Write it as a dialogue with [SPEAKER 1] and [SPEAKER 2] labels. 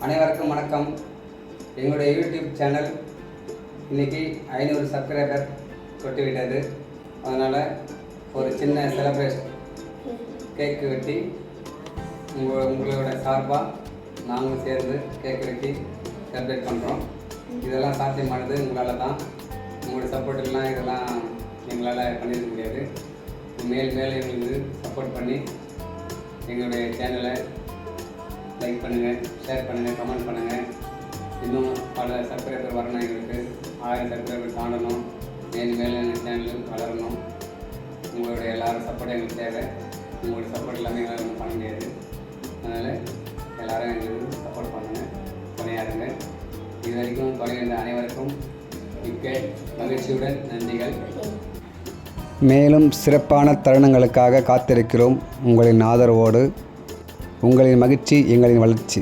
[SPEAKER 1] அனைவருக்கும் வணக்கம். எங்களுடைய யூடியூப் சேனல் இன்றைக்கி 500 சப்ஸ்கிரைபர் தொட்டுவிட்டது. அதனால் ஒரு சின்ன செலிப்ரேஷன் கேக்கு வெட்டி உங்களோட சார்பாக நாங்களும் சேர்ந்து கேக்கு வெட்டி செலிப்ரேட் பண்ணுறோம். இதெல்லாம் சாத்தியமானது உங்களால் தான். உங்களோட சப்போர்ட் எல்லாம் இதெல்லாம் எங்களால் பண்ணியிருக்க முடியாது. மேல் எங்களுக்கு சப்போர்ட் பண்ணி எங்களுடைய சேனலை லைக் பண்ணுங்கள், ஷேர் பண்ணுங்கள், கமெண்ட் பண்ணுங்கள். இன்னும் பல சப்ஸ்கிரைபர் வரணும். எங்களுக்கு 1000 சப்ஸ்கிரைபர் தாண்டணும். மேலும் எங்கள் சேனல் வளரணும். உங்களுடைய எல்லாரும் சப்போர்ட் எங்களுக்கு தேவை. உங்களோட சப்போர்ட் எல்லாமே எங்களால் ஒன்றும் பண்ண முடியாது. அதனால் எல்லோரும் எங்களுக்கு சப்போர்ட் பண்ணுங்கள், துணையாருங்க. இது வரைக்கும் துணையிருந்த அனைவருக்கும் மிக்க மகிழ்ச்சியுடன் நன்றிகள். மேலும் சிறப்பான தருணங்களுக்காக காத்திருக்கிறோம். உங்களின் ஆதரவோடு உங்களின் மகிழ்ச்சி எங்களின் வளர்ச்சி.